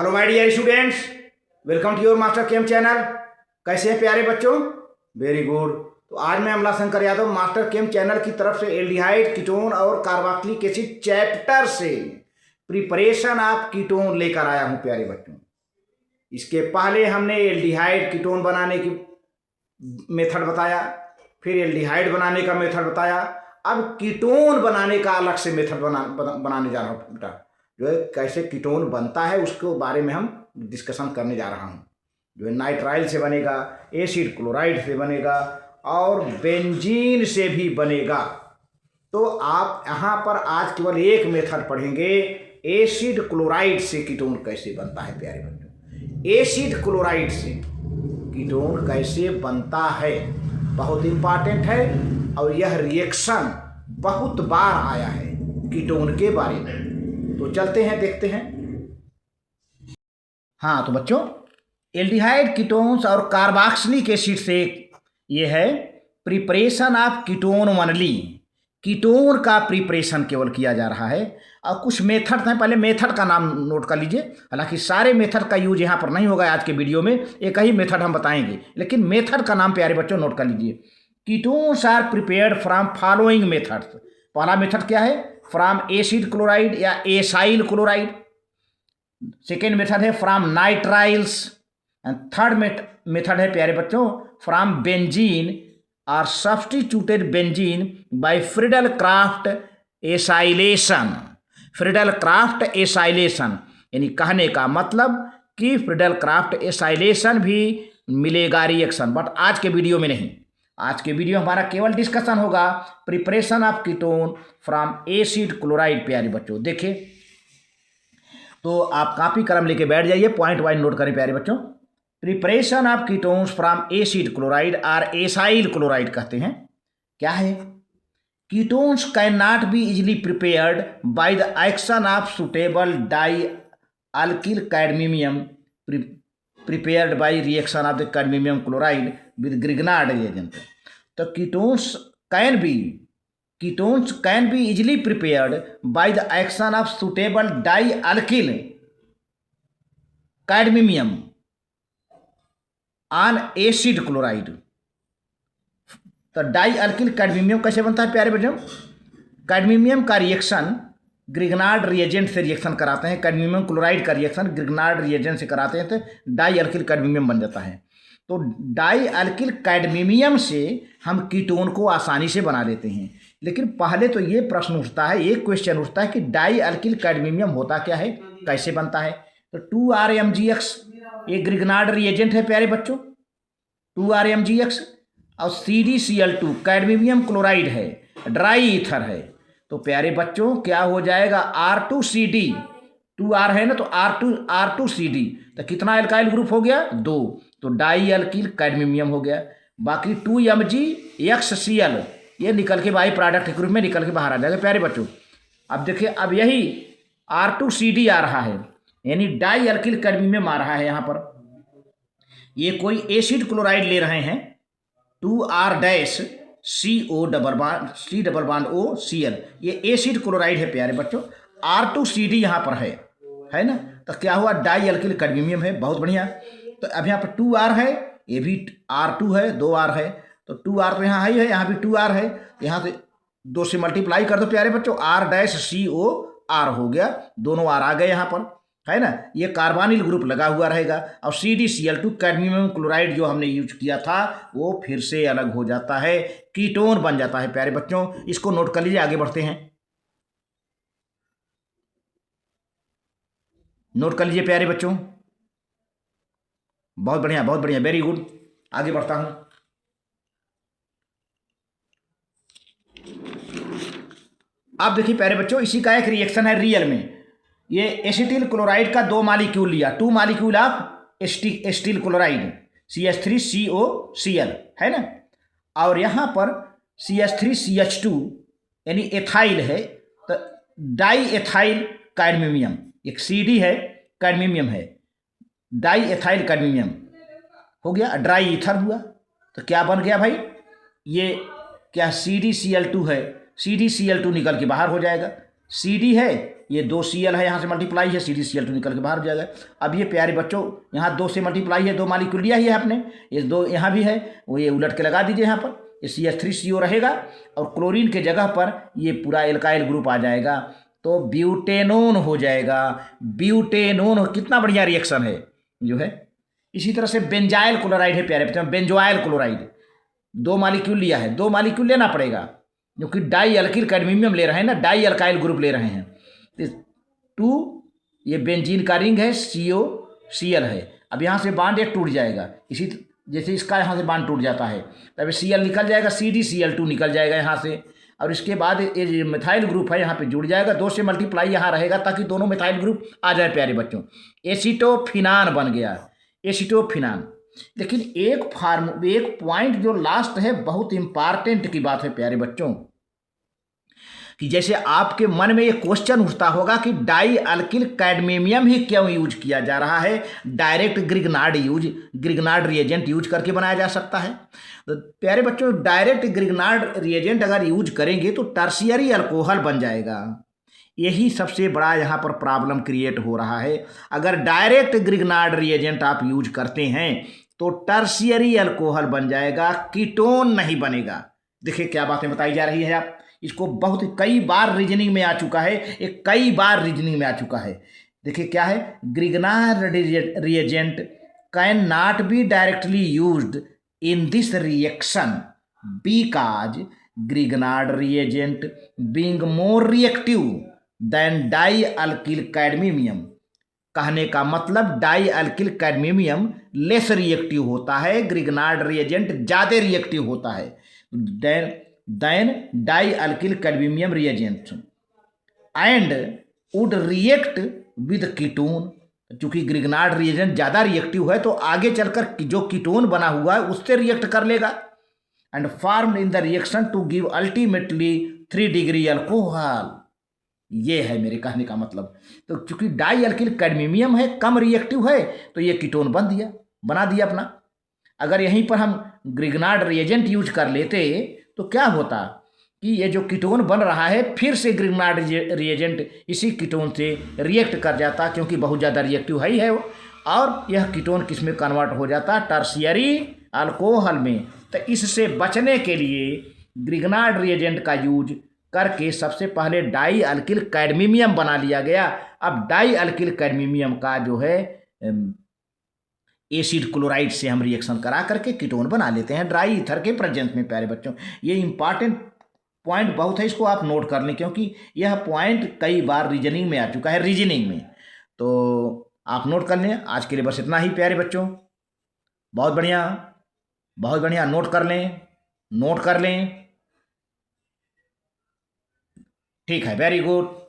Hello my dear students, welcome to your master chem channel. कैसे हैं प्यारे बच्चों? Very good. तो आज मैं Amla Shankar Yadav master chem channel की तरफ से एल्डिहाइड, कीटोन और कार्बोक्सिलिक एसिड चैप्टर से प्रिपरेशन ऑफ कीटोन लेकर आया हूं प्यारे बच्चों। इसके पहले हमने एल्डिहाइड कीटोन बनाने की मेथड बताया, फिर एल्डिहाइड बनाने का मेथड बताया। अब कीटोन बनाने का अलग से मेथड बनाने जा रहा हूँ बेटा। जो है कैसे कीटोन बनता है उसके बारे में हम डिस्कशन करने जा रहा हूँ। जो है नाइट्राइल से बनेगा, एसिड क्लोराइड से बनेगा और बेंजीन से भी बनेगा। तो आप यहाँ पर आज केवल एक मेथड पढ़ेंगे, एसिड क्लोराइड से कीटोन कैसे बनता है प्यारे बच्चों। एसिड क्लोराइड से कीटोन कैसे बनता है बहुत इंपॉर्टेंट है, और यह रिएक्शन बहुत बार आया है कीटोन के बारे में। तो चलते हैं, देखते हैं। हाँ तो बच्चों, एल्डिहाइड कीटोन्स और कार्बोक्सिलिक एसिड से ये है preparation of ketone only. Ketone का प्रिपरेशन केवल किया जा रहा है। और कुछ मेथड हैं, पहले मेथड का नाम नोट कर लीजिए। हालांकि सारे मेथड का यूज यहाँ पर नहीं होगा आज के वीडियो में, एक ही मेथड हम बताएंगे, लेकिन मेथड का नाम प्यारे बच्चों नोट कर लीजिए। Ketones are prepared from following methods. पहला मेथड क्या है? फ्रॉम एसिड क्लोराइड या एसाइल क्लोराइड। सेकेंड मेथड है from nitriles. And third method है प्यारे बच्चों फ्रॉम बेंजीन और substituted benzene by Friedel Crafts acylation. Friedel Crafts acylation यानी कहने का मतलब कि फ्रीडल क्राफ्ट एसाइलेशन भी मिलेगा रिएक्शन, बट आज के वीडियो में नहीं। आज के वीडियो हमारा केवल डिस्कशन होगा preparation of ketone from acid chloride. प्यारे बच्चों देखिए, तो आप कॉपी कलम लेके बैठ जाइए, पॉइंट वाइज नोट करें प्यारे बच्चों। Preparation of ketones from acid chloride और एसाइल क्लोराइड कहते हैं। क्या है? Ketones can not be easily prepared by the action of suitable dialkyl cadmium prepared by reaction of the cadmium chloride with Grignard agent. तो ketones can be easily prepared by the action of suitable dialkyl cadmium on acid chloride. तो dialkyl cadmium कैसे बनता है प्यारे बच्चों? Cadmium का reaction Grignard reagent से reaction कराते हैं। कैडमियम क्लोराइड का रिएक्शन ग्रिग्नार्ड रिएजेंट से कराते हैं तो डाई अल्किल कैडमियम बन जाता है। तो डाई अल्किल कैडमियम से हम कीटोन को आसानी से बना लेते हैं। लेकिन पहले तो ये प्रश्न उठता है, एक क्वेश्चन उठता है कि डाई अल्किल कैडमियम होता क्या है, कैसे बनता है? तो 2RMgX ये ग्रिग्नार्ड रिएजेंट है प्यारे बच्चों, 2RMgX। और CdCl2 कैडमियम क्लोराइड है, ड्राई ईथर है। तो प्यारे बच्चों क्या हो जाएगा? R2CD, 2R है ना, तो R2CD। तो कितना एल्काइल ग्रुप हो गया? 2। तो डाई अल्किल कैडमियम हो गया। बाकी 2MgXCl ये निकल के बाई प्रोडक्ट के ग्रुप में निकल के बाहर आ जाएगा प्यारे बच्चों। अब देखिए, अब यही R2CD आ रहा है, यानी डाई अल्किल कैडमियम आ रहा है यहाँ पर। ये कोई एसिड क्लोराइड ले रहे हैं, 2R-CO डबल बॉन्ड OCl, ये एसिड क्लोराइड है प्यारे बच्चों। R2CD यहाँ पर है ना, तो क्या हुआ? डाई अल्किल कैडमियम है, बहुत बढ़िया। तो अब यहाँ पर 2R है, ये भी R2 है, 2R है, तो 2R तो यहाँ है, यहाँ भी 2R है। यहाँ से 2 से मल्टीप्लाई कर दो प्यारे बच्चों, R-COR हो गया, दोनों R आ गए यहाँ पर, है ना। ये कार्बोनिल ग्रुप लगा हुआ रहेगा। और CdCl2 कैडमियम क्लोराइड जो हमने यूज किया था वो फिर से अलग हो जाता है, कीटोन बन जाता है प्यारे बच्चों। इसको नोट कर लीजिए, आगे बढ़ते हैं। नोट कर लीजिए प्यारे बच्चों, बहुत बढ़िया, बहुत बढ़िया, वेरी गुड। आगे बढ़ता हूं। आप देखिए प्यारे बच्चों, इसी का एक रिएक्शन है रियल में। ये एसिटिल क्लोराइड का 2 मॉलिक्यूल लिया, 2 molecule of acetyl chloride CH3COCl है ना, और यहाँ पर CH3CH2 यानी एथाइल है, तो डाई एथाइल कैडमियम, एक CD है, कैडमियम है, डाई एथाइल कैडमियम हो गया, ड्राई ईथर हुआ। तो क्या बन गया भाई? ये क्या CdCl2 है, CdCl2 निकल के बाहर हो जाएगा, CD है, ये 2Cl है, यहाँ से मल्टीप्लाई है, CdCl2 निकल के बाहर हो जाएगा। अब ये प्यारे बच्चों यहाँ 2 से मल्टीप्लाई है, 2 मालिक्यूल लिया ही है आपने, ये 2 यहाँ भी है, वो ये उलट के लगा दीजिए यहाँ पर, ये CH3CO रहेगा और क्लोरीन के जगह पर ये पूरा एल्काइल ग्रुप आ जाएगा, तो ब्यूटेनोन हो जाएगा। ब्यूटेनोन, कितना बढ़िया रिएक्शन है जो है। इसी तरह से बेंजाइल क्लोराइड है प्यारे बच्चों, बेंजोइल क्लोराइड, 2 मालिक्यूल लिया है, 2 मालिक्यूल लेना पड़ेगा क्योंकि डाई अल्किल कैडमियम ले रहे हैं ना, डाई अल्काइल ग्रुप ले रहे हैं। 2 ये बेंजीन का रिंग है, COCl है। अब यहाँ से बांड एक टूट जाएगा, इसी जैसे इसका यहाँ से बांड टूट जाता है, तब Cl निकल जाएगा, CdCl2 निकल जाएगा यहाँ से, और इसके बाद ये जो मिथाइल ग्रुप है यहाँ पे जुड़ जाएगा, 2 से मल्टीप्लाई यहाँ रहेगा ताकि दोनों मिथाइल ग्रुप आ जाए प्यारे बच्चों। एसीटोफिनान बन गया, एसीटोफिनान। लेकिन एक पॉइंट जो लास्ट है, बहुत इंपॉर्टेंट की बात है प्यारे बच्चों, कि जैसे आपके मन में ये क्वेश्चन उठता होगा कि डाई अल्किल कैडमियम ही क्यों यूज किया जा रहा है, डायरेक्ट ग्रिग्नार्ड रिएजेंट यूज करके बनाया जा सकता है। तो प्यारे बच्चों, डायरेक्ट ग्रिग्नार्ड रिएजेंट अगर यूज करेंगे तो टर्शियरी अल्कोहल बन जाएगा। यही सबसे बड़ा यहाँ पर प्रॉब्लम क्रिएट हो रहा है। अगर डायरेक्ट ग्रिग्नार्ड रिएजेंट आप यूज करते हैं तो टर्शियरी अल्कोहल बन जाएगा, कीटोन नहीं बनेगा। देखिए क्या बातें बताई जा रही है, आप इसको बहुत कई बार रीजनिंग में आ चुका है, एक कई बार रीजनिंग में आ चुका है। देखिए क्या है, Grignard reagent can not be directly used in this reaction because Grignard reagent being more reactive than dialkyl cadmium. कहने का मतलब dialkyl cadmium less reactive होता है, ग्रिग्नार्ड रिएजेंट ज़्यादा रिएक्टिव होता है than dialkyl cadmium reagent and would react with ketone. चूंकि Grignard reagent ज़्यादा रिएक्टिव है तो आगे चलकर जो कीटोन बना हुआ है उससे रिएक्ट कर लेगा and form in the reaction to give ultimately 3 degree alcohol. ये है मेरे कहने का मतलब। तो चूंकि डाई अल्किल कैडमियम है, कम रिएक्टिव है, तो ये कीटोन बना दिया अपना। अगर यहीं पर हम ग्रिग्नार्ड रिएजेंट यूज कर लेते तो क्या होता कि ये जो कीटोन बन रहा है फिर से ग्रिग्नार्ड रिएजेंट इसी कीटोन से रिएक्ट कर जाता, क्योंकि बहुत ज़्यादा रिएक्टिव है वो, और यह कीटोन किस में कन्वर्ट हो जाता, टर्शियरी अल्कोहल में। तो इससे बचने के लिए ग्रिग्नार्ड रिएजेंट का यूज करके सबसे पहले डाई अल्किल कैडमियम बना लिया गया। अब डाई अल्किल कैडमियम का जो है एसिड क्लोराइड से हम रिएक्शन करा करके कीटोन बना लेते हैं ड्राई ईथर के प्रेजेंस में। प्यारे बच्चों, ये इंपॉर्टेंट पॉइंट बहुत है, इसको आप नोट कर लें, क्योंकि यह पॉइंट कई बार रीजनिंग में आ चुका है, रीजनिंग में। तो आप नोट कर लें। आज के लिए बस इतना ही प्यारे बच्चों। बहुत बढ़िया, बहुत बढ़िया, नोट कर लें। ठीक है, वेरी गुड।